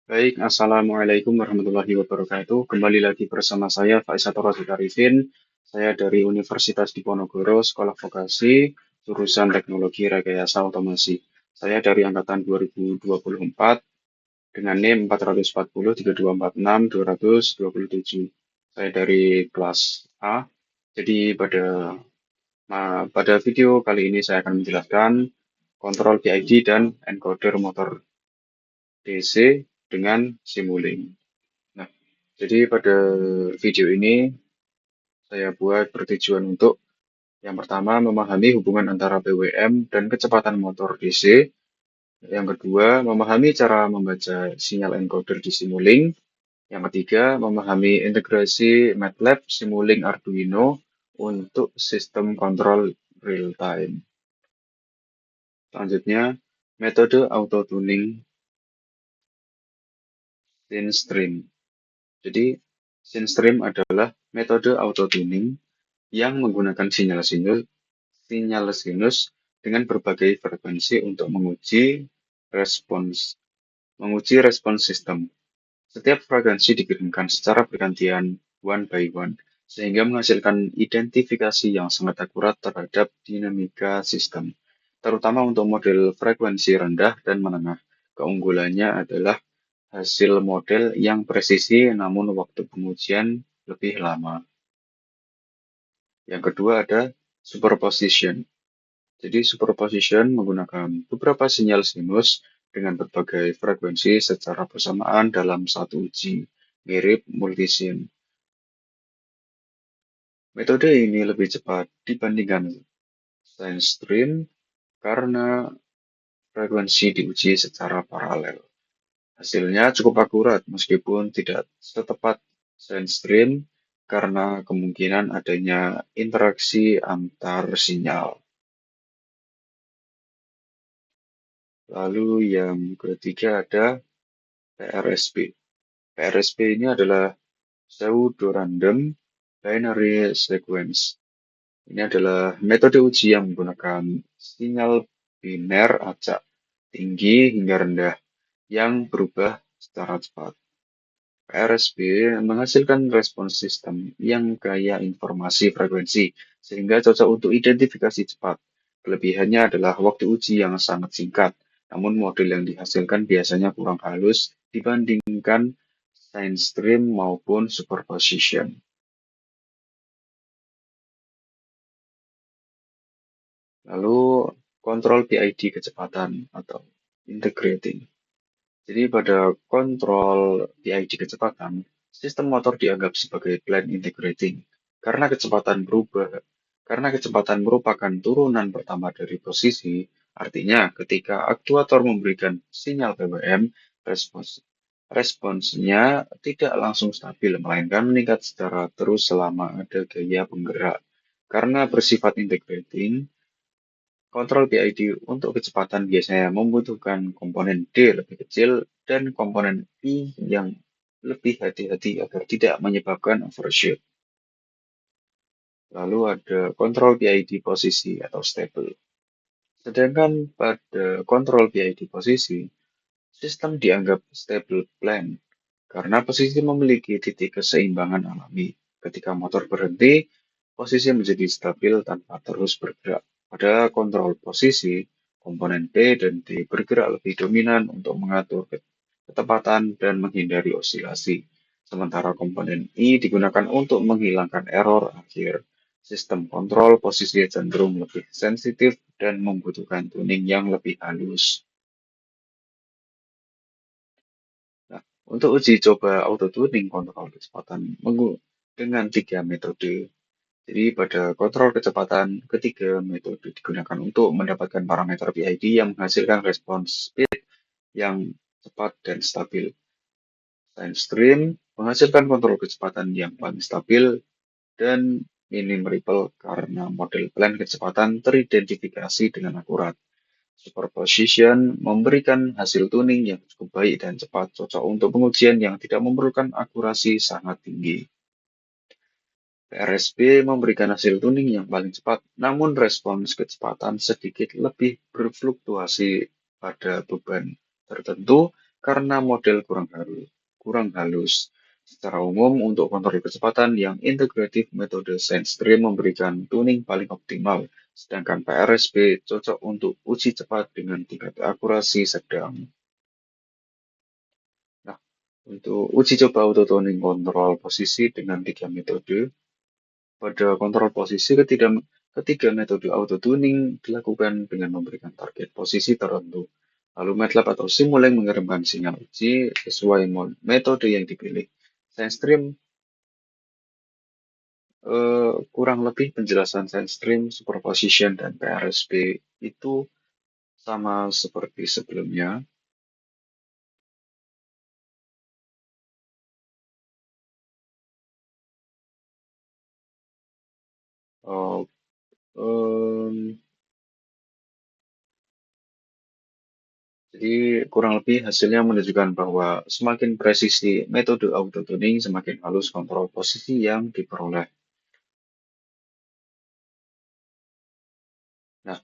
Baik, Assalamualaikum warahmatullahi wabarakatuh. Kembali lagi bersama saya, Faisatul Rasul Arifin. Saya dari Universitas Diponegoro, Sekolah Vokasi, jurusan Teknologi Rekayasa Otomasi. Saya dari angkatan 2024 dengan NIM 440 3246 227. Saya dari kelas A. Jadi pada video kali ini saya akan menjelaskan kontrol PID dan encoder motor DC dengan Simulink. Nah, jadi pada video ini saya buat bertujuan untuk yang pertama memahami hubungan antara PWM dan kecepatan motor DC. Yang kedua, memahami cara membaca sinyal encoder di Simulink. Yang ketiga, memahami integrasi MATLAB, Simulink, Arduino untuk sistem kontrol real time. Selanjutnya, metode auto tuning SynStream. Jadi, SynStream adalah metode auto tuning yang menggunakan sinyal sinus dengan berbagai frekuensi untuk menguji respons sistem. Setiap frekuensi dikirimkan secara bergantian one by one, sehingga menghasilkan identifikasi yang sangat akurat terhadap dinamika sistem, terutama untuk model frekuensi rendah dan menengah. Keunggulannya adalah hasil model yang presisi namun waktu pengujian lebih lama. Yang kedua ada superposition. Jadi superposition menggunakan beberapa sinyal sinus dengan berbagai frekuensi secara bersamaan dalam satu uji, mirip multisim. Metode ini lebih cepat dibandingkan SynStream karena frekuensi diuji secara paralel. Hasilnya cukup akurat meskipun tidak setepat SynStream karena kemungkinan adanya interaksi antar sinyal. Lalu yang ketiga ada PRSP. PRSP ini adalah pseudo-random binary sequence. Ini adalah metode uji yang menggunakan sinyal biner acak tinggi hingga rendah yang berubah secara cepat. PRSP menghasilkan respons sistem yang kaya informasi frekuensi, sehingga cocok untuk identifikasi cepat. Kelebihannya adalah waktu uji yang sangat singkat, namun model yang dihasilkan biasanya kurang halus dibandingkan SynStream maupun superposition. Lalu kontrol PID kecepatan atau integrating. Jadi pada kontrol PID kecepatan, sistem motor dianggap sebagai plan integrating karena kecepatan merupakan turunan pertama dari posisi, artinya ketika aktuator memberikan sinyal BWM, respons responsnya tidak langsung stabil, melainkan meningkat secara terus selama ada gaya penggerak. Karena bersifat integrating, kontrol PID untuk kecepatan biasanya membutuhkan komponen D lebih kecil dan komponen I yang lebih hati-hati agar tidak menyebabkan overshoot. Lalu ada kontrol PID posisi atau stable. Sedangkan pada kontrol PID posisi, sistem dianggap stable plan karena posisi memiliki titik keseimbangan alami. Ketika motor berhenti, posisi menjadi stabil tanpa terus bergerak. Pada kontrol posisi, komponen P dan D bergerak lebih dominan untuk mengatur ketepatan dan menghindari osilasi. Sementara komponen I digunakan untuk menghilangkan error akhir. Sistem kontrol posisi cenderung lebih sensitif dan membutuhkan tuning yang lebih halus. Nah, untuk uji coba auto tuning kontrol kecepatan dengan tiga metode. Jadi pada kontrol kecepatan, ketiga metode digunakan untuk mendapatkan parameter PID yang menghasilkan respons speed yang cepat dan stabil. SynStream menghasilkan kontrol kecepatan yang paling stabil dan minim ripple karena model plan kecepatan teridentifikasi dengan akurat. Superposition memberikan hasil tuning yang cukup baik dan cepat, cocok untuk pengujian yang tidak memerlukan akurasi sangat tinggi. PRSP memberikan hasil tuning yang paling cepat, namun respons kecepatan sedikit lebih berfluktuasi pada beban tertentu karena model kurang halus. Secara umum, untuk kontrol kecepatan yang integratif, metode SandStream memberikan tuning paling optimal, sedangkan PRSB cocok untuk uji cepat dengan tingkat akurasi sedang. Nah, untuk uji coba auto tuning kontrol posisi dengan tiga metode, pada kontrol posisi ketiga metode auto tuning dilakukan dengan memberikan target posisi tertentu. Lalu MATLAB atau Simulink mengirimkan sinyal uji sesuai metode yang dipilih. SandStream kurang lebih penjelasan SandStream, superposition, dan PRSB itu sama seperti sebelumnya. Oh, em, jadi kurang lebih hasilnya menunjukkan bahwa semakin presisi metode auto tuning, semakin halus kontrol posisi yang diperoleh. Nah,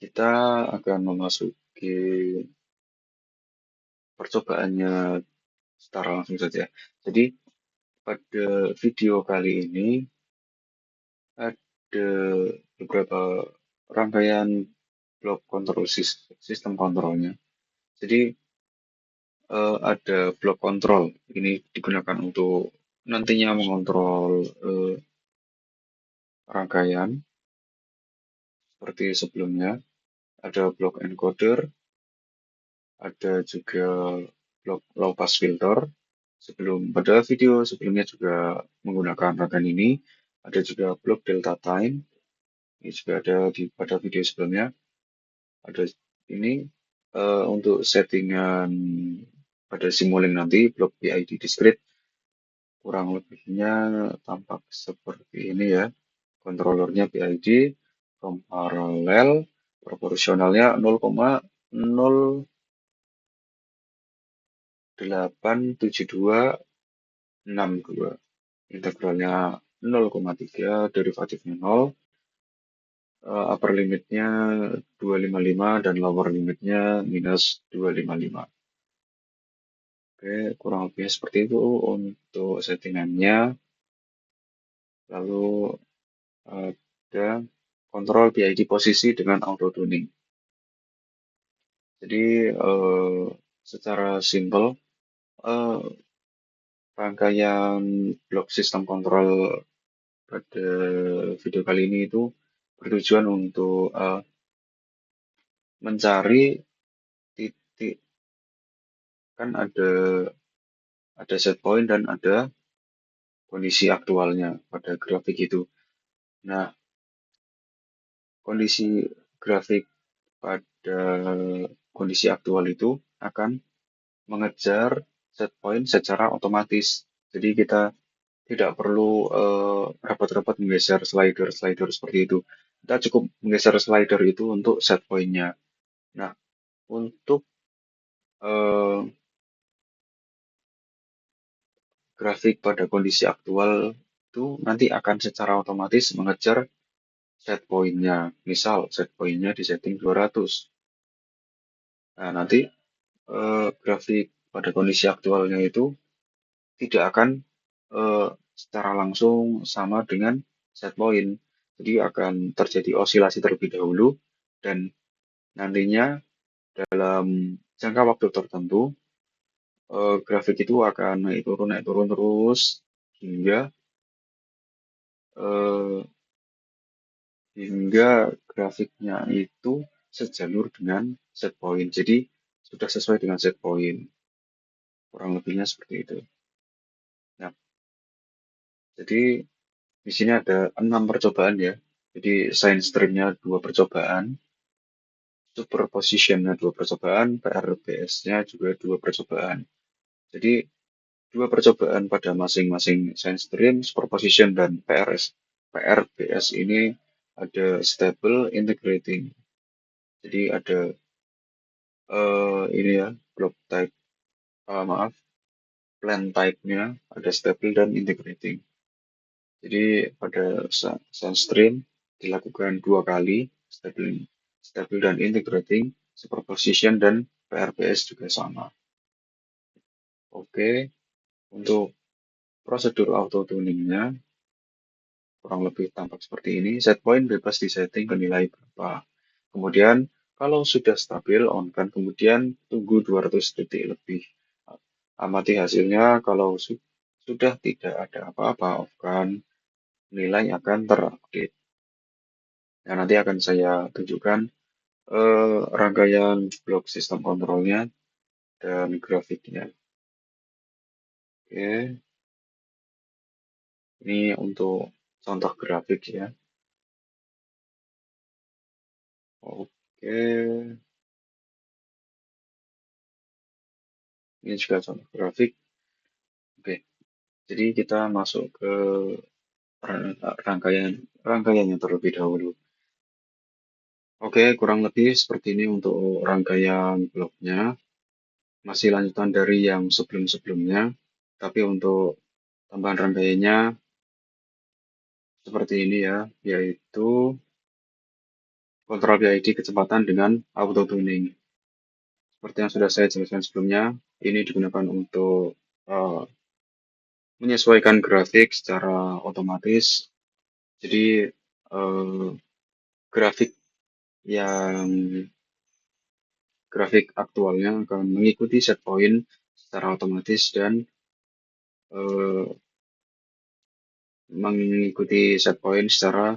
kita akan memasuki percobaannya secara langsung saja. Jadi, pada video kali ini ada beberapa rangkaian blok kontrol sistem kontrolnya. Jadi, ada blok kontrol. Ini digunakan untuk nantinya mengontrol rangkaian seperti sebelumnya. Ada blok encoder, ada juga blok low pass filter. Pada video sebelumnya juga menggunakan rangkaian ini. Ada juga blok delta time. Ini juga ada pada video sebelumnya. Ada ini untuk settingan pada Simulink nanti blok PID discrete kurang lebihnya tampak seperti ini ya. Controllernya PID, from parallel, proporsionalnya 0,0876262, integralnya 0,3, derivatifnya 0, upper limitnya 255 dan lower limitnya minus 255. Oke, kurang lebih seperti itu untuk settingannya. Lalu ada kontrol PID posisi dengan auto tuning. Jadi secara simpel rangkaian blok sistem kontrol pada video kali ini itu bertujuan untuk mencari titik, kan ada set point dan ada kondisi aktualnya pada grafik itu. Nah, kondisi grafik pada kondisi aktual itu akan mengejar set point secara otomatis. Jadi kita tidak perlu repot-repot menggeser slider seperti itu. Kita cukup menggeser slider itu untuk set point-nya. Nah, untuk eh, grafik pada kondisi aktual itu nanti akan secara otomatis mengejar set point-nya. Misal set point-nya di setting 200. Nah, nanti grafik pada kondisi aktualnya itu tidak akan secara langsung sama dengan set point. Jadi akan terjadi osilasi terlebih dahulu dan nantinya dalam jangka waktu tertentu grafik itu akan naik turun terus hingga eh, hingga grafiknya itu sejalur dengan set point. Jadi sudah sesuai dengan set point. Kurang lebihnya seperti itu. Nah, jadi di sini ada 6 percobaan ya. Jadi science stream-nya 2 percobaan, superposition-nya 2 percobaan, PRBS-nya juga 2 percobaan. Jadi 2 percobaan pada masing-masing science stream, superposition, dan PRBS ini ada stable integrating. Jadi ada ini ya, block type, maaf, plan type-nya ada stable dan integrating. Jadi pada SunStream dilakukan 2 kali, stable dan integrating, superposition dan PRBS juga sama. Oke, untuk prosedur auto tuningnya kurang lebih tampak seperti ini. Set point bebas disetting ke nilai berapa. Kemudian kalau sudah stabil on kan, kemudian tunggu 200 detik lebih. Amati hasilnya, kalau sudah tidak ada apa-apa off kan, nilai akan terupdate. Nah, nanti akan saya tunjukkan rangkaian blok sistem kontrolnya dan grafiknya. Oke, ini untuk contoh grafik ya. Oke, ini juga contoh grafik. Oke, jadi kita masuk ke rangkaiannya terlebih dahulu. Oke, kurang lebih seperti ini untuk rangkaian bloknya. Masih lanjutan dari yang sebelum-sebelumnya, tapi untuk tambahan rangkaiannya seperti ini ya, yaitu kontrol PID kecepatan dengan auto tuning. Seperti yang sudah saya jelaskan sebelumnya, ini digunakan untuk uh, menyesuaikan grafik secara otomatis. Jadi uh, grafik yang grafik aktualnya akan mengikuti set point secara otomatis dan uh, mengikuti set point secara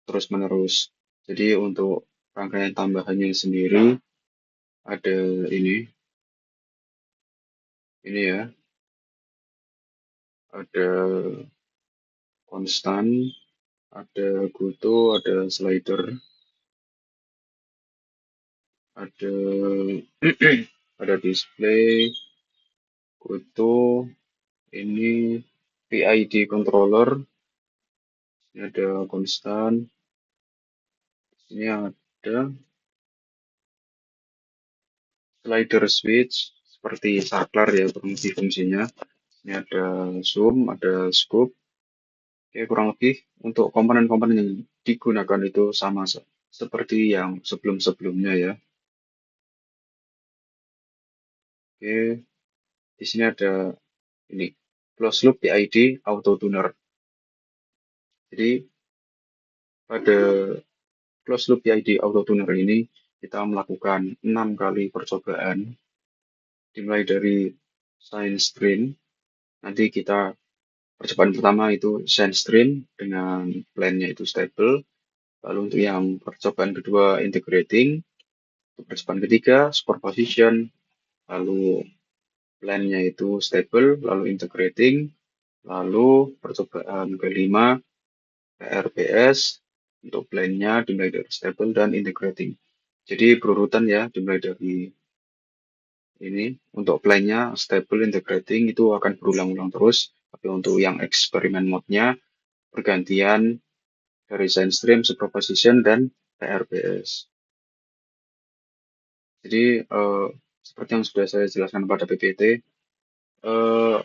terus-menerus. Jadi untuk rangkaian tambahannya sendiri ada ini ya, ada konstan, ada goto, ada slider, ada ada display, goto, ini PID controller, ini ada konstan, ini ada slider switch seperti saklar ya fungsinya. Ini ada zoom, ada scope. Oke, kurang lebih untuk komponen-komponen yang digunakan itu sama seperti yang sebelum-sebelumnya ya. Oke, di sini ada ini closed loop PID auto tuner. Jadi pada closed loop PID auto tuner ini kita melakukan 6 kali percobaan dimulai dari sign string. Nanti kita percobaan pertama itu sign string dengan plan-nya itu stable. Lalu untuk yang percobaan kedua integrating, untuk percobaan ketiga superposition, lalu plan-nya itu stable, lalu integrating, lalu percobaan kelima PRBS untuk plan-nya dimulai dari stable dan integrating. Jadi berurutan ya, dimulai dari ini untuk plan-nya stable, integrating itu akan berulang-ulang terus. Tapi untuk yang eksperimen mode-nya pergantian dari sign stream, superposition, dan PRBS. Jadi seperti yang sudah saya jelaskan pada PPT, eh,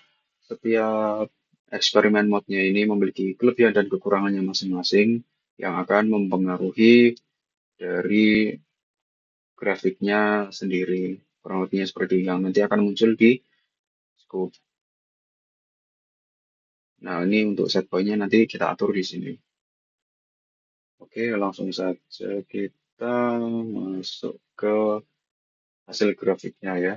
setiap eksperimen mode-nya ini memiliki kelebihan dan kekurangannya masing-masing yang akan mempengaruhi dari grafiknya sendiri. Kurang lebihnya seperti yang nanti akan muncul di scope. Nah, ini untuk set point-nya nanti kita atur di sini. Oke, langsung saja kita masuk ke hasil grafiknya ya.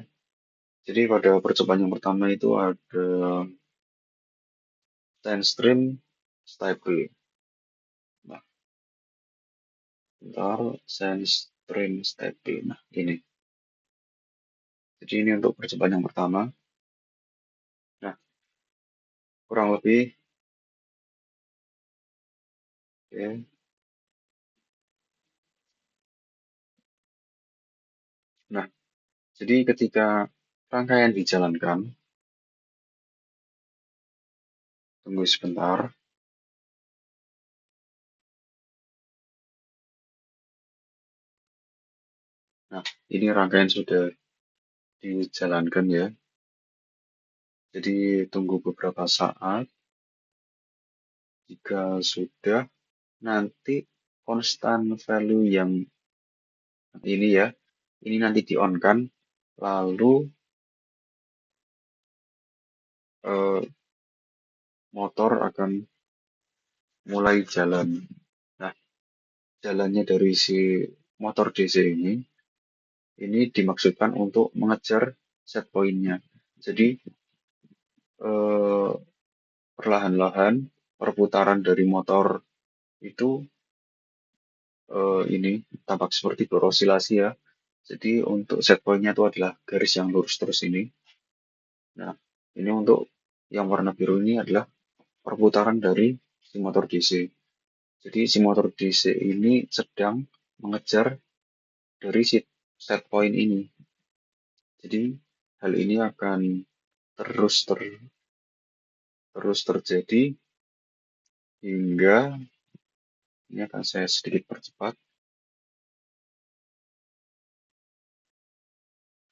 Jadi pada percobaan yang pertama itu ada time stream stable. Nah, bentar, sense stream stable. Nah, ini. Jadi ini untuk percobaan yang pertama. Nah, kurang lebih, oke. Nah, jadi ketika rangkaian dijalankan, tunggu sebentar. Nah, ini rangkaian sudah dijalankan ya. Jadi tunggu beberapa saat. Jika sudah, nanti konstan value yang ini ya, ini nanti di-on kan, lalu eh, motor akan mulai jalan. Nah, jalannya dari si motor DC ini dimaksudkan untuk mengejar set point-nya. Jadi eh, perlahan-lahan perputaran dari motor itu ini tampak seperti berosilasi ya. Jadi untuk set point-nya itu adalah garis yang lurus terus ini. Nah, ini untuk yang warna biru ini adalah perputaran dari si motor DC. Jadi si motor DC ini sedang mengejar dari si set point ini. Jadi hal ini akan terus terus terjadi hingga ini akan saya sedikit percepat.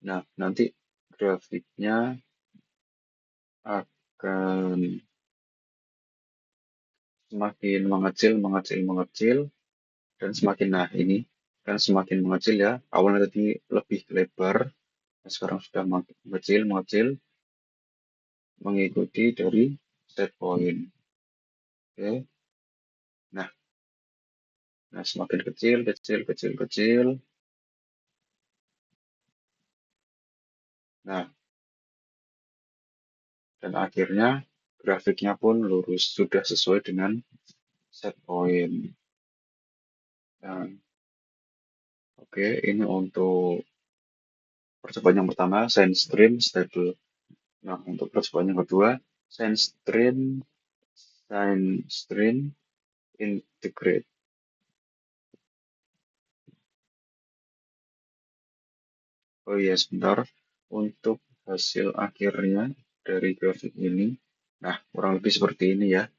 Nah, nanti grafiknya akan semakin mengecil, mengecil, mengecil, dan semakin, nah ini kan semakin mengecil ya. Awalnya tadi lebih lebar, nah sekarang sudah mengecil, mengecil, mengikuti dari set point. Oke, nah, nah semakin kecil, kecil, kecil, kecil. Nah, dan akhirnya grafiknya pun lurus, sudah sesuai dengan set point. Nah, oke, ini untuk percobaan yang pertama, sine stream stable. Nah, untuk percobaan yang kedua, sine stream integrate. Oh iya, sebentar. Untuk hasil akhirnya dari grafik ini, nah, kurang lebih seperti ini ya.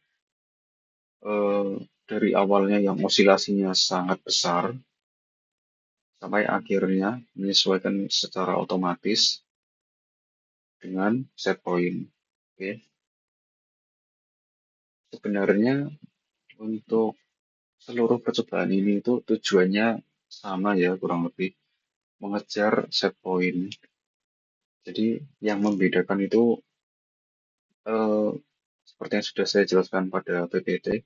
Dari awalnya yang osilasinya sangat besar, sampai akhirnya menyesuaikan secara otomatis dengan set point. Oke. Sebenarnya untuk seluruh percobaan ini itu tujuannya sama ya, kurang lebih mengejar set point. Jadi yang membedakan itu eh, seperti yang sudah saya jelaskan pada PPT,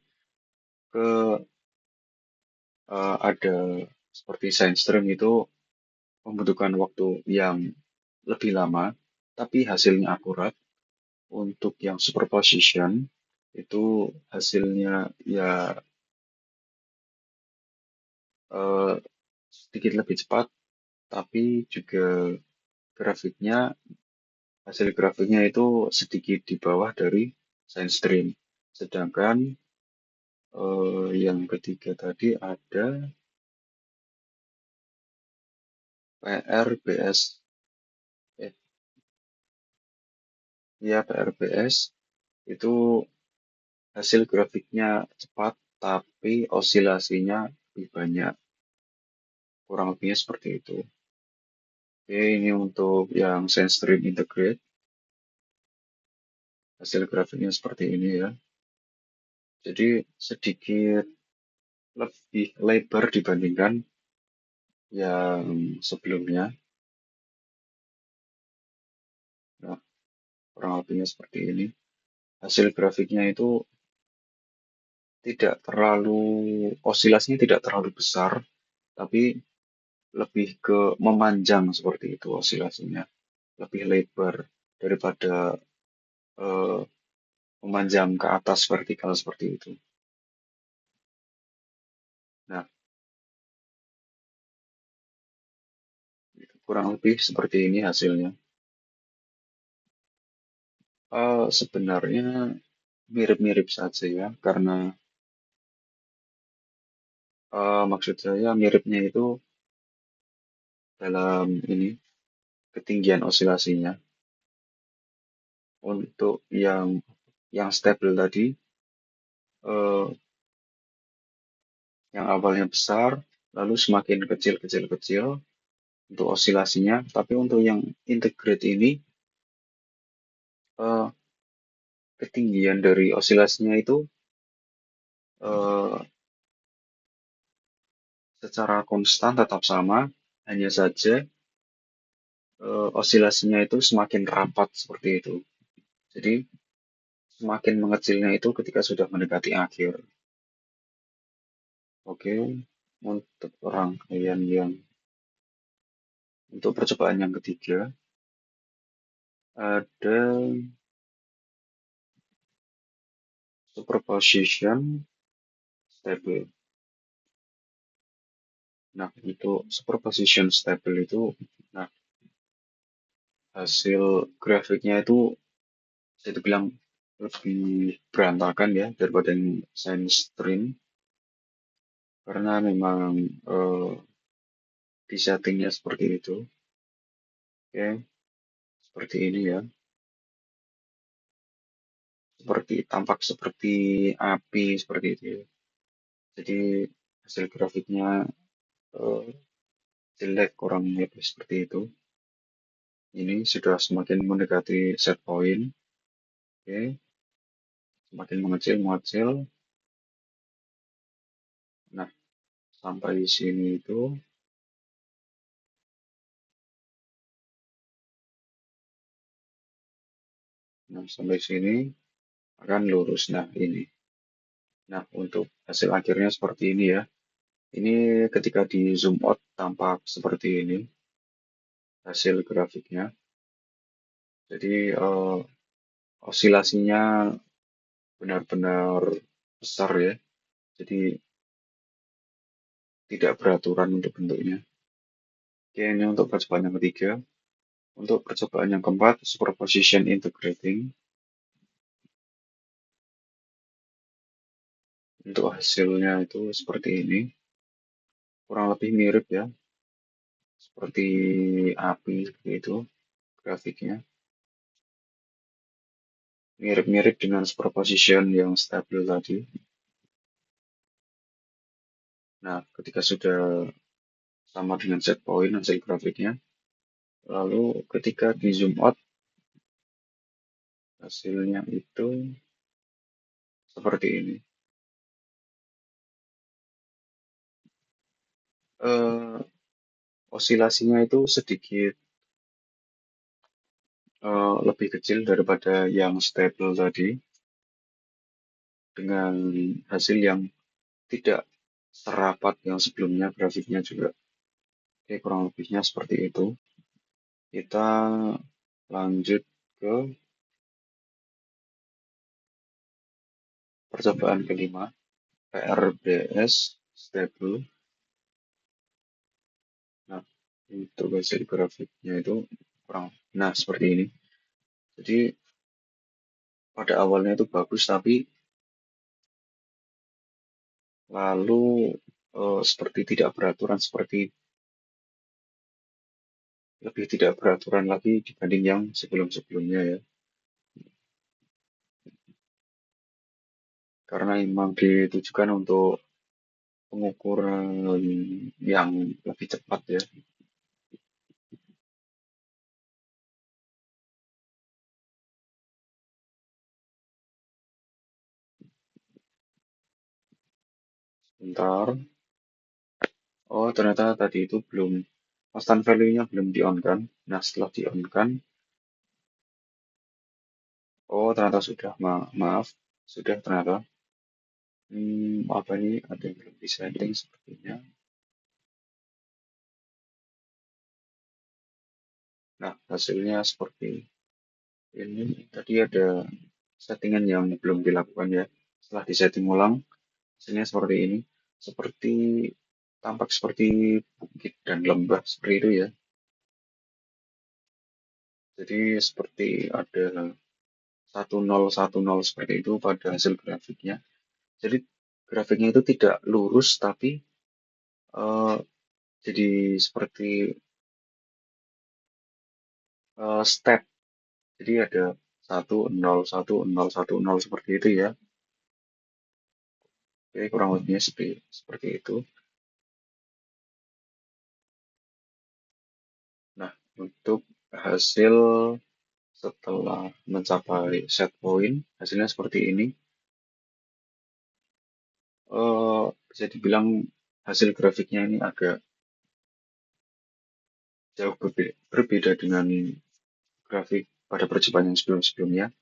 ke ada seperti science stream itu membutuhkan waktu yang lebih lama, tapi hasilnya akurat. Untuk yang superposition itu hasilnya ya eh, sedikit lebih cepat, tapi juga grafiknya, hasil grafiknya itu sedikit di bawah dari science stream. Sedangkan yang ketiga tadi ada PRBS, eh, ya PRBS itu hasil grafiknya cepat, tapi osilasinya lebih banyak. Kurang lebihnya seperti itu. Oke, ini untuk yang science stream integrate. Hasil grafiknya seperti ini ya. Jadi sedikit lebih lebar dibandingkan yang sebelumnya. Nah, kurang lebihnya seperti ini. Hasil grafiknya itu tidak terlalu, osilasinya tidak terlalu besar, tapi lebih ke memanjang seperti itu osilasinya. Lebih lebar daripada eh, memanjang ke atas vertikal seperti itu. Nah, kurang lebih seperti ini hasilnya. Sebenarnya mirip-mirip saja ya, karena maksud saya miripnya itu dalam ini ketinggian osilasinya. Untuk yang stabil tadi, eh, yang awalnya besar, lalu semakin kecil, kecil, kecil untuk osilasinya. Tapi untuk yang integrate ini, eh, ketinggian dari osilasinya itu eh, secara konstan tetap sama, hanya saja osilasinya itu semakin rapat seperti itu. Jadi semakin mengecilnya itu ketika sudah mendekati akhir. Oke, untuk rangkaian yang untuk percobaan yang ketiga ada superposition stable. Nah, itu superposition stable itu, nah, hasil grafiknya itu saya bilang lebih berantakan ya daripada yang science stream karena memang eh, di settingnya seperti itu. Oke, seperti ini ya. Seperti tampak seperti api seperti itu ya. Jadi hasil grafiknya eh, jelek kurang lebih seperti itu. Ini sudah semakin mendekati set point. Oke, semakin mengecil mengecil. Nah, sampai di sini itu, nah sampai sini akan lurus. Nah, ini. Nah, untuk hasil akhirnya seperti ini ya. Ini ketika di zoom out tampak seperti ini hasil grafiknya. Jadi osilasinya benar-benar besar ya. Jadi tidak beraturan untuk bentuknya. Oke, ini untuk percobaan yang ketiga. Untuk percobaan yang keempat, superposition integrating. Untuk hasilnya itu seperti ini. Kurang lebih mirip ya, seperti api seperti itu grafiknya. Mirip-mirip dengan superposition yang stabil tadi. Nah, ketika sudah sama dengan set point hasil grafiknya, lalu ketika di zoom out, hasilnya itu seperti ini. Eh, osilasinya itu sedikit lebih kecil daripada yang stable tadi, dengan hasil yang tidak serapat yang sebelumnya grafiknya juga. Oke, kurang lebihnya seperti itu. Kita lanjut ke percobaan kelima, PRBS stable. Nah, untuk hasil grafiknya itu kurang. Nah, seperti ini. Jadi pada awalnya itu bagus, tapi lalu seperti tidak beraturan, seperti lebih tidak beraturan lagi dibanding yang sebelum-sebelumnya ya. Karena memang ditujukan untuk pengukuran yang lebih cepat ya. Bentar. Oh, ternyata tadi itu belum, constant value-nya belum di-on kan. Nah, setelah di-on kan, oh ternyata sudah, maaf, sudah ternyata. Apa ini, ada yang belum di-setting sepertinya. Nah, hasilnya seperti ini. Tadi ada settingan yang belum dilakukan ya. Setelah disetting ulang, hasilnya seperti ini. Seperti, tampak seperti bukit dan lembah seperti itu ya. Jadi seperti ada 1010 seperti itu pada hasil grafiknya. Jadi grafiknya itu tidak lurus tapi eh, jadi seperti step. Jadi ada 101010 seperti itu ya. Oke, kurang lebihnya seperti itu. Nah, untuk hasil setelah mencapai set point, hasilnya seperti ini. Bisa dibilang hasil grafiknya ini agak jauh berbeda dengan grafik pada percobaan yang sebelum-sebelumnya.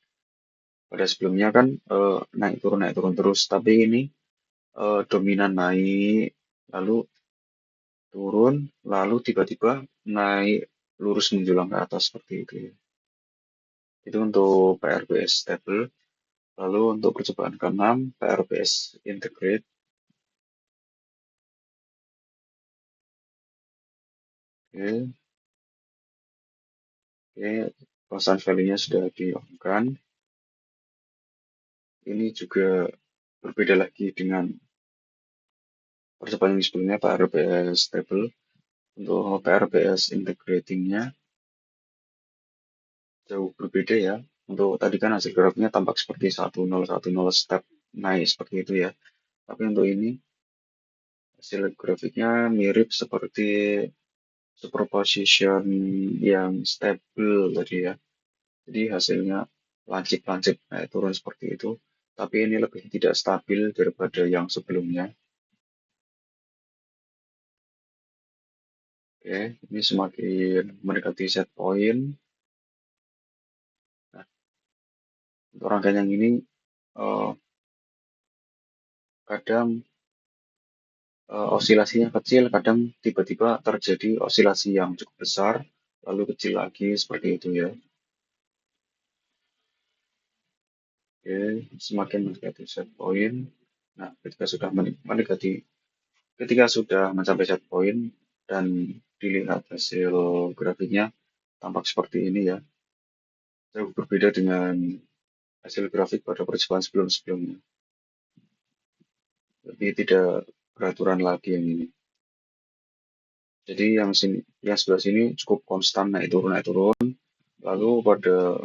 Pada sebelumnya kan naik turun terus, tapi ini dominan naik, lalu turun, lalu tiba-tiba naik lurus menjulang ke atas seperti itu ya. Itu untuk PRBS stable. Lalu untuk percobaan ke-6, PRBS integrate. Oke, oke, pasang value-nya sudah di-on-kan. Ini juga berbeda lagi dengan percobaan yang sebelumnya, PRBS stable. Untuk PRBS integrating-nya jauh berbeda ya. Untuk tadi kan hasil grafiknya tampak seperti 1010 step naik seperti itu ya. Tapi untuk ini hasil grafiknya mirip seperti superposition yang stable tadi ya. Jadi hasilnya lancip-lancip naik turun seperti itu. Tapi ini lebih tidak stabil daripada yang sebelumnya. Oke, ini semakin mendekati set point. Nah, untuk rangkaian yang ini eh, kadang osilasinya kecil, kadang tiba-tiba terjadi osilasi yang cukup besar, lalu kecil lagi seperti itu ya. Oke, semakin mendekati set point. Nah, ketika sudah mencapai set point dan dilihat hasil grafiknya tampak seperti ini ya, jauh berbeda dengan hasil grafik pada percobaan sebelum-sebelumnya. Tapi tidak beraturan lagi yang ini. Jadi yang sebelah sini cukup konstan naik turun naik turun. Lalu pada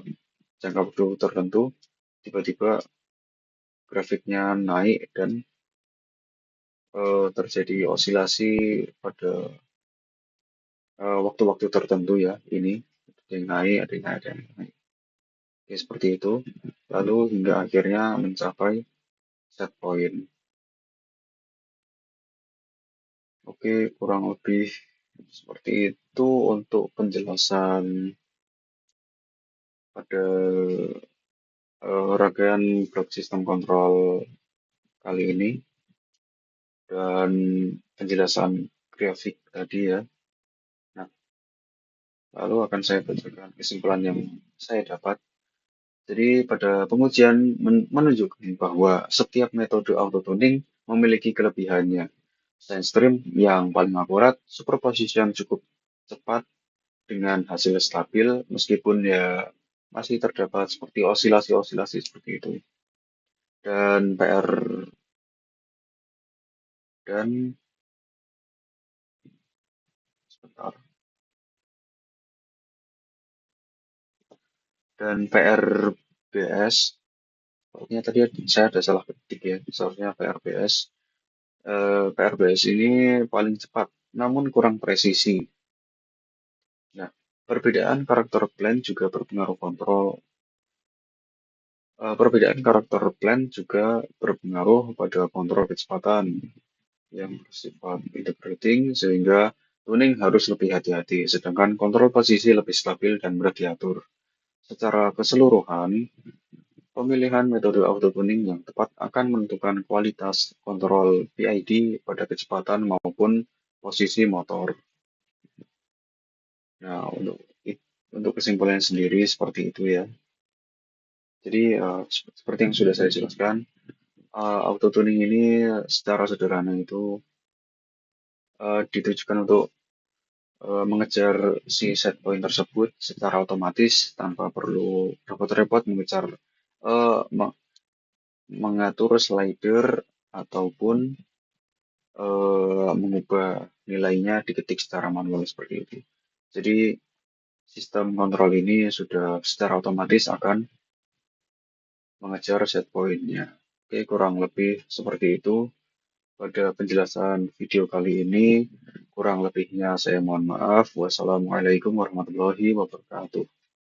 jangka waktu tertentu tiba-tiba grafiknya naik dan terjadi osilasi pada waktu-waktu tertentu ya. Ini ada yang naik, ada yang naik, ada yang naik. Oke, seperti itu. Lalu hingga akhirnya mencapai set point. Oke, kurang lebih seperti itu untuk penjelasan pada rangkaian blok sistem kontrol kali ini dan penjelasan grafik tadi ya. Nah, lalu akan saya bacakan kesimpulan yang saya dapat. Jadi pada pengujian menunjukkan bahwa setiap metode autotuning memiliki kelebihannya. SandStream yang paling akurat, superposition cukup cepat dengan hasil stabil, meskipun ya masih terdapat seperti osilasi-osilasi seperti itu. Dan PR dan sebentar. Dan PRBS, pokoknya tadi saya ada salah ketik ya, seharusnya PRBS. PRBS ini paling cepat, namun kurang presisi. Nah, perbedaan karakter plan juga berpengaruh kontrol. Perbedaan karakter plan juga berpengaruh pada kontrol kecepatan yang bersifat integrating, sehingga tuning harus lebih hati-hati, sedangkan kontrol posisi lebih stabil dan mudah diatur. Secara keseluruhan, pemilihan metode auto-tuning yang tepat akan menentukan kualitas kontrol PID pada kecepatan maupun posisi motor. Nah, untuk kesimpulan sendiri seperti itu ya. Jadi, seperti yang sudah saya jelaskan, auto-tuning ini secara sederhana itu ditujukan untuk mengejar si set point tersebut secara otomatis tanpa perlu repot-repot mengatur slider ataupun mengubah nilainya diketik secara manual seperti itu. Jadi sistem kontrol ini sudah secara otomatis akan mengejar set point-nya. Oke, kurang lebih seperti itu pada penjelasan video kali ini. Kurang lebihnya saya mohon maaf. Wassalamualaikum warahmatullahi wabarakatuh.